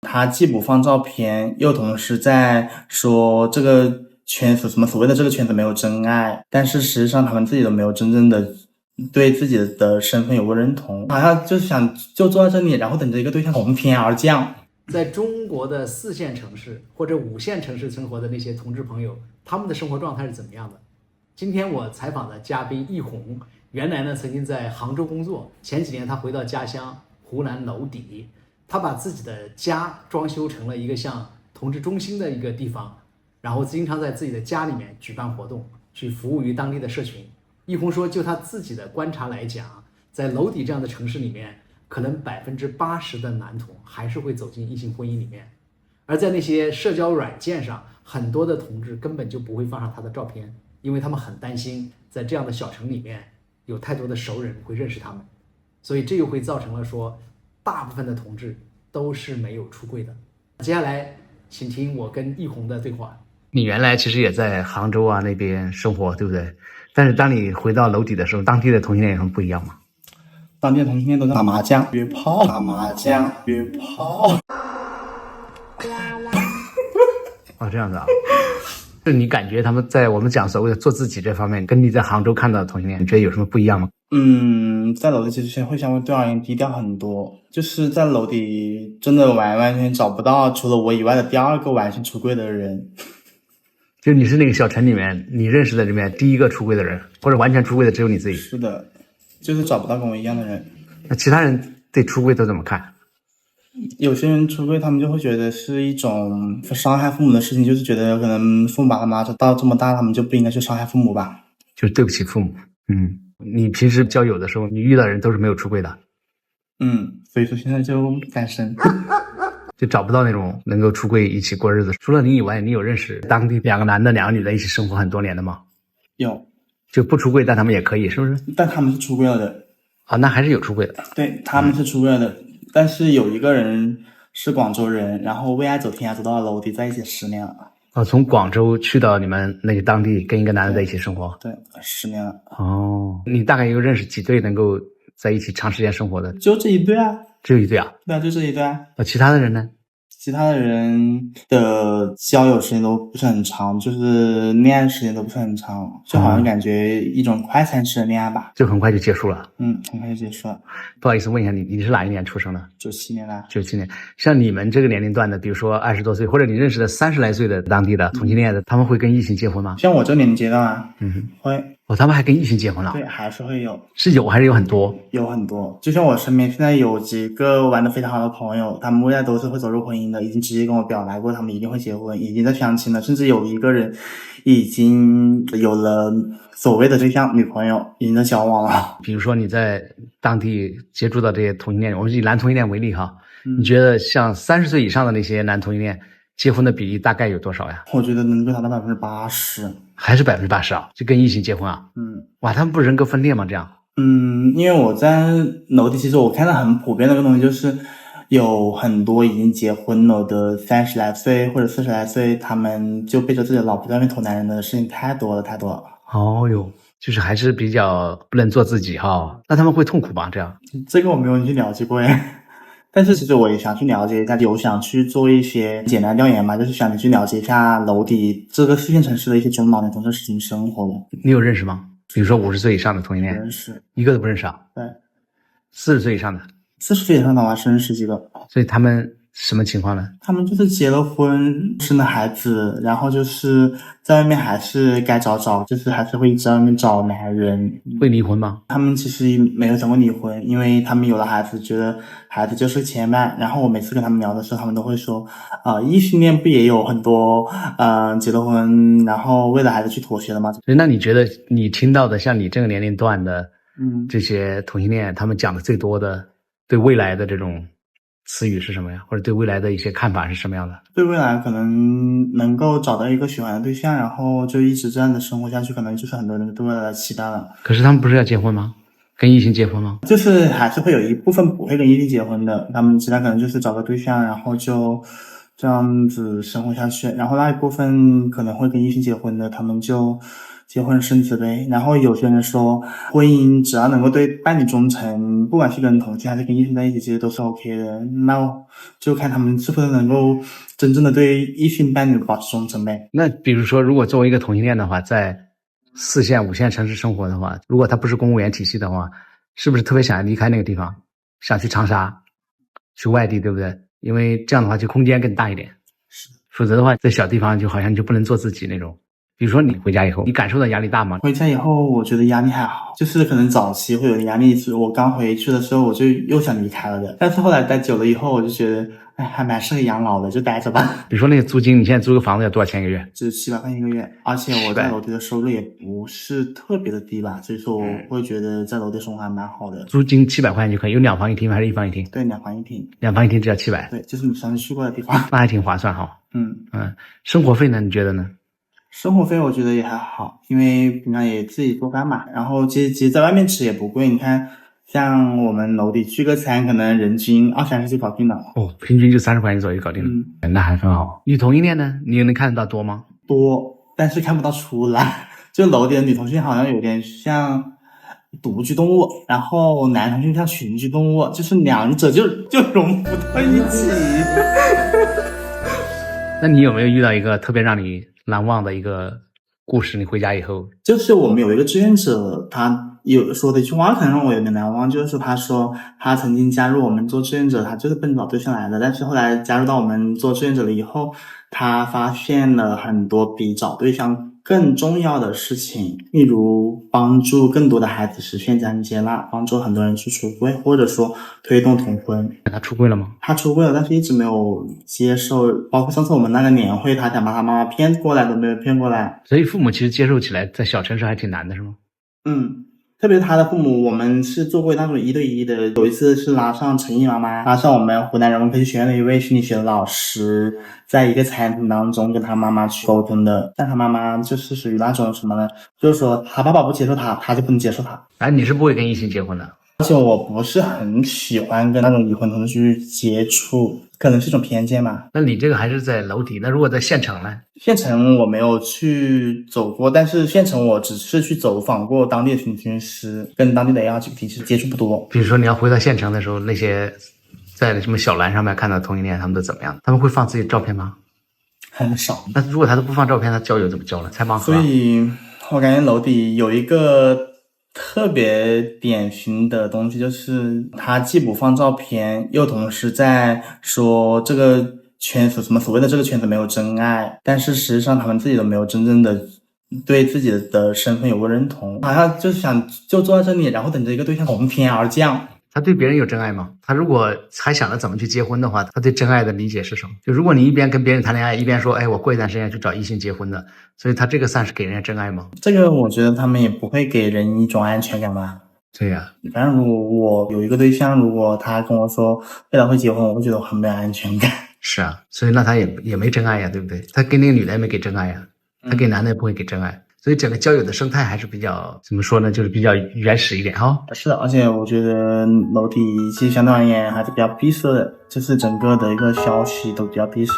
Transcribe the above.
他既不放照片，又同时在说这个圈子什么所谓的这个圈子没有真爱，但是实际上他们自己都没有真正的对自己的身份有过认同，好像就是想就坐在这里，然后等着一个对象从天而降。在中国的4线城市或者5线城市生活的那些同志朋友，他们的生活状态是怎么样的？今天我采访的嘉宾易红，原来呢曾经在杭州工作，前几年他回到家乡湖南娄底，他把自己的家装修成了一个像同志中心的一个地方，然后经常在自己的家里面举办活动，去服务于当地的社群。易红说，就他自己的观察来讲，在娄底这样的城市里面，可能80%的男同还是会走进异性婚姻里面，而在那些社交软件上，很多的同志根本就不会放上他的照片，因为他们很担心在这样的小城里面有太多的熟人会认识他们，所以这又会造成了说大部分的同志都是没有出柜的。接下来请听我跟易红的对话。你原来其实也在杭州啊那边生活，对不对？但是当你回到娄底的时候，当地的同性恋有什么不一样吗？当地的同性恋都在打麻将、约炮、打麻将、约炮。哦，这样子啊。就你感觉他们在我们讲所谓的做自己这方面，跟你在杭州看到的同性恋，你觉得有什么不一样吗？在娄底其实会相对而言低调很多，就是在娄底真的完完全全找不到除了我以外的第二个完全出柜的人。就你是那个小城里面你认识的里面第一个出柜的人，或者完全出柜的只有你自己？是的，就是找不到跟我一样的人。那其他人对出柜都怎么看？有些人出柜他们就会觉得是一种伤害父母的事情，就是觉得可能父母把他们拉扯到这么大，他们就不应该去伤害父母吧，就是对不起父母。你平时交友的时候，你遇到人都是没有出柜的？所以说现在就单身。就找不到那种能够出柜一起过日子。除了你以外，你有认识当地2个男的2个女的一起生活很多年的吗？有，就不出柜但他们也可以，是不是？但他们是出柜了的。啊，那还是有出柜的。对，他们是出柜了的，但是有一个人是广州人，然后为爱走天涯走到了娄底，在一起10年了。哦，从广州去到你们那个当地跟一个男的在一起生活？对，10年了。哦，你大概有认识几对能够在一起长时间生活的？就这一对啊。只有一对啊？对啊，就这一对啊。其他的人呢？其他的人的交友时间都不是很长，就是恋爱时间都不是很长，就好像感觉一种快餐式的恋爱吧。就很快就结束了。很快就结束了。不好意思问一下你是哪一年出生的？97年啦。97年。像你们这个年龄段的，比如说20多岁，或者你认识的30来岁的当地的同性恋的，他们会跟异性结婚吗？像我这个年龄阶段啊，会。哦，他们还跟异性结婚了？对，还是会有。是有还是有很多？有很多，就像我身边现在有几个玩得非常好的朋友，他们未来都是会走入婚姻的，已经直接跟我表达过他们一定会结婚，已经在相亲了，甚至有一个人已经有了所谓的对象女朋友，已经在交往了。比如说你在当地接触到这些同性恋，我们以男同性恋为例哈，你觉得像30岁以上的那些男同性恋结婚的比例大概有多少呀？我觉得能够达到80%。还是80%啊？就跟异性结婚啊？哇，他们不人格分裂吗？这样？因为我在娄底，其实我看到很普遍的一个东西，就是有很多已经结婚了的30来岁或者40来岁，他们就背着自己的老婆在外面偷男人的事情太多了。哦哟，就是还是比较不能做自己哈。那他们会痛苦吗？这样？这个我没有去了解过耶。但是其实我也想去了解一下，有想去做一些简单调研嘛，就是想去了解一下娄底这个4线城市的一些中老年同志实行生活。你有认识吗？比如说50岁以上的同性恋？认识，一个都不认识啊？对。40岁以上的？40岁以上的话是认识几个。所以他们什么情况呢？他们就是结了婚，生了孩子，然后就是在外面还是该找，就是还是会一直在外面找男人。会离婚吗？他们其实没有想过离婚，因为他们有了孩子，觉得孩子就是牵绊。然后我每次跟他们聊的时候，他们都会说，异性恋不也有很多结了婚，然后为了孩子去妥协的吗？所以那你觉得你听到的像你这个年龄段的这些同性恋，他们讲的最多的对未来的这种词语是什么呀？或者对未来的一些看法是什么样的？对未来可能能够找到一个喜欢的对象，然后就一直这样的生活下去，可能就是很多人对未来的期待了。可是他们不是要结婚吗？跟异性结婚吗？就是还是会有一部分不会跟异性结婚的，他们其他可能就是找个对象，然后就这样子生活下去。然后那一部分可能会跟异性结婚的，他们就结婚生子呗。然后有些人说，婚姻只要能够对伴侣忠诚，不管是跟同性还是跟异性在一起，其实都是 OK 的。那就看他们是不是能够真正的对异性伴侣保持忠诚呗。那比如说，如果作为一个同性恋的话，在4线、5线城市生活的话，如果他不是公务员体系的话，是不是特别想离开那个地方，想去长沙，去外地，对不对？因为这样的话就空间更大一点。否则的话，在小地方就好像你就不能做自己那种。比如说你回家以后，你感受到压力大吗？回家以后，我觉得压力还好，就是可能早期会有压力。是我刚回去的时候，我就又想离开了的。但是后来待久了以后，我就觉得，哎，还蛮适合养老的，就待着吧。比如说那个租金，你现在租个房子要多少钱一个月？只700块一个月，而且我在楼底的收入也不是特别的低吧，所以说我会觉得在楼底生活还蛮好的。租金700块钱就可以，有2房1厅还是1房1厅？对，2房1厅。2房1厅只要700。对，就是你上次去过的地方。那还挺划算哈。生活费呢？你觉得呢？生活费我觉得也还好，因为平常也自己做饭嘛，然后其实在外面吃也不贵。你看，像我们楼底聚个餐，可能人均20-30就搞定了。哦，平均就30块钱左右搞定了。那还很好。女同性恋呢？你能看得到多吗？多，但是看不到出来。就楼底的女同性好像有点像独居动物，然后男同性像群居动物，就是两者就融不到一起。那你有没有遇到一个特别让你难忘的一个故事？你回家以后，就是我们有一个志愿者，他有说的一句话可能让我有点难忘，就是他说他曾经加入我们做志愿者，他就是奔着找对象来的，但是后来加入到我们做志愿者了以后，他发现了很多比找对象更重要的事情，例如帮助更多的孩子实现家庭接纳，帮助很多人去出柜，或者说推动同婚。他出柜了吗？他出柜了，但是一直没有接受，包括上次我们那个年会，他想把他妈妈骗过来都没有骗过来。所以父母其实接受起来在小城市还挺难的，是吗？特别是他的父母，我们是做过那种1对1的，有一次是拉上陈毅妈妈，拉上我们湖南人文科技学院的一位心理学的老师，在一个餐厅当中跟他妈妈去沟通的。但他妈妈就是属于那种什么呢，就是说他爸爸不接受他，他就不能接受他。你是不会跟异性结婚的？而且我不是很喜欢跟那种已婚同志去接触，可能是一种偏见嘛。那你这个还是在楼底，那如果在县城呢？县城我没有去走过，但是县城我只是去走访过当地的群军师，跟当地的 LGBT 其实接触不多。比如说你要回到县城的时候，那些在什么小蓝上面看到同性恋，他们都怎么样？他们会放自己的照片吗？很少。那如果他都不放照片，他交友怎么交呢？猜盲盒。所以我感觉楼底有一个特别典型的东西，就是他既不放照片，又同时在说这个圈子，什么所谓的这个圈子没有真爱，但是实际上他们自己都没有真正的对自己的身份有过认同，好像就是想就坐在这里，然后等着一个对象从天而降。他对别人有真爱吗？他如果还想着怎么去结婚的话，他对真爱的理解是什么？就如果你一边跟别人谈恋爱，一边说，哎，我过一段时间去找异性结婚的，所以他这个算是给人家真爱吗？这个我觉得他们也不会给人一种安全感吧。对呀，反正如果我有一个对象，如果他跟我说未来会结婚，我会觉得我很没有安全感。是啊，所以那他也没真爱呀，对不对？他跟那个女的也没给真爱呀，他给男的也不会给真爱。所以整个交友的生态还是比较怎么说呢，就是比较原始一点哈。是的，而且我觉得楼底其实相对而言还是比较闭塞的，就是整个的一个消息都比较闭塞。